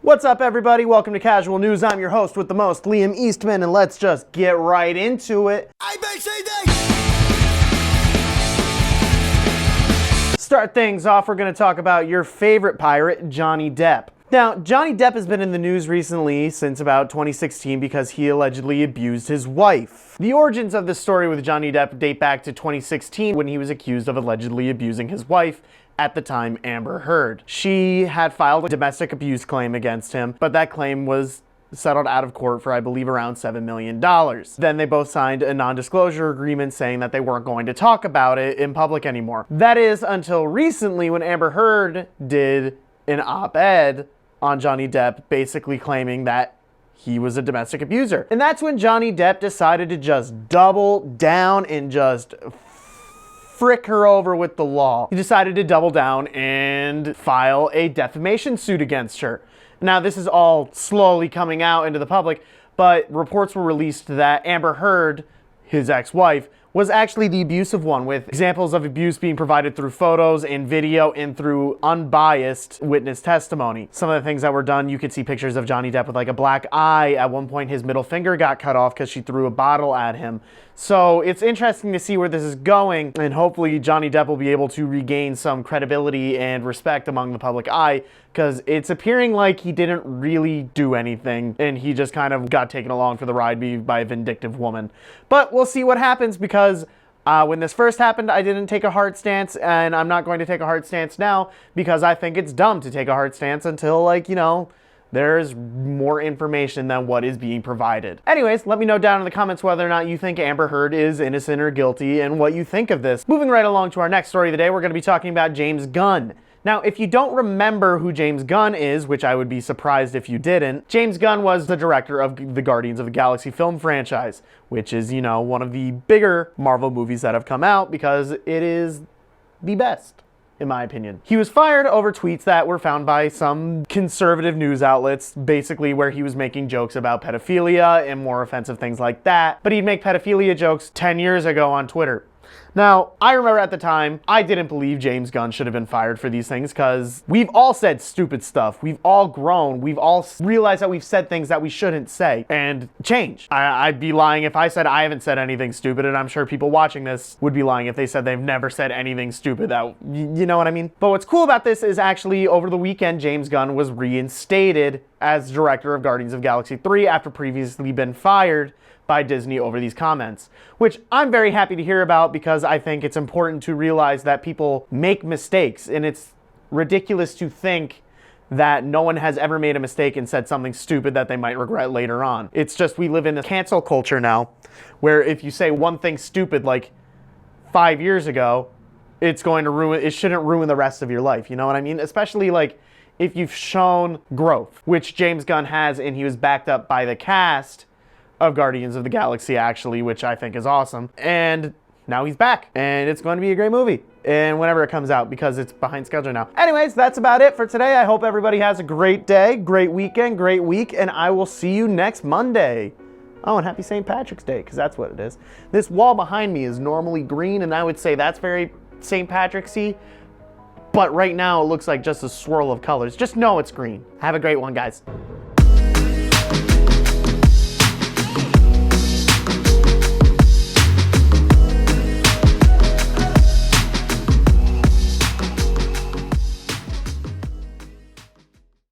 What's up, everybody? Welcome to Casual News. I'm your host with the most, Liam Eastman, and let's just get right into it. Start things off, we're going to talk about your favorite pirate, Johnny Depp. Now, Johnny Depp has been in the news recently since about 2016 because he allegedly abused his wife. The origins of this story with Johnny Depp date back to 2016 when he was accused of allegedly abusing his wife, at the time Amber Heard. She had filed a domestic abuse claim against him, but that claim was settled out of court for, I believe, around $7 million. Then they both signed a non-disclosure agreement saying that they weren't going to talk about it in public anymore. That is until recently when Amber Heard did an op-ed on Johnny Depp basically claiming that he was a domestic abuser. And that's when Johnny Depp decided to just double down and just frick her over with the law. He decided to double down and file a defamation suit against her. Now, this is all slowly coming out into the public, but reports were released that Amber Heard, his ex-wife, was actually the abusive one, with examples of abuse being provided through photos and video and through unbiased witness testimony. Some of the things that were done, you could see pictures of Johnny Depp with like a black eye. At one point, his middle finger got cut off because she threw a bottle at him. So it's interesting to see where this is going, and hopefully Johnny Depp will be able to regain some credibility and respect among the public eye, because it's appearing like he didn't really do anything and he just kind of got taken along for the ride by a vindictive woman. But we'll see what happens, because when this first happened, I didn't take a hard stance, and I'm not going to take a hard stance now because I think it's dumb to take a hard stance until, like, you know, there's more information than what is being provided. Anyways, let me know down in the comments whether or not you think Amber Heard is innocent or guilty and what you think of this. Moving right along to our next story of the day, we're going to be talking about James Gunn. Now, if you don't remember who James Gunn is, which I would be surprised if you didn't, James Gunn was the director of the Guardians of the Galaxy film franchise, which is, you know, one of the bigger Marvel movies that have come out because it is the best, in my opinion. He was fired over tweets that were found by some conservative news outlets, basically where he was making jokes about pedophilia and more offensive things like that. But he'd make pedophilia jokes 10 years ago on Twitter. Now, I remember at the time, I didn't believe James Gunn should have been fired for these things because we've all said stupid stuff. We've all grown. We've all realized that we've said things that we shouldn't say and change. I'd be lying if I said I haven't said anything stupid, and I'm sure people watching this would be lying if they said they've never said anything stupid. You know what I mean? But what's cool about this is actually over the weekend, James Gunn was reinstated as director of Guardians of the Galaxy 3 after previously been fired by Disney over these comments, which I'm very happy to hear about because I think it's important to realize that people make mistakes, and it's ridiculous to think that no one has ever made a mistake and said something stupid that they might regret later on. It's just we live in a cancel culture now where if you say one thing stupid like 5 years ago, it shouldn't ruin the rest of your life, you know what I mean? Especially like if you've shown growth, which James Gunn has, and he was backed up by the cast of Guardians of the Galaxy, actually, which I think is awesome. And now he's back, and it's going to be a great movie, and whenever it comes out, because it's behind schedule now. Anyways, that's about it for today. I hope everybody has a great day, great weekend, great week, and I will see you next Monday. Oh, and happy St. Patrick's Day, because that's what it is. This wall behind me is normally green, and I would say that's very St. Patrick's-y, but right now it looks like just a swirl of colors. Just know it's green. Have a great one, guys.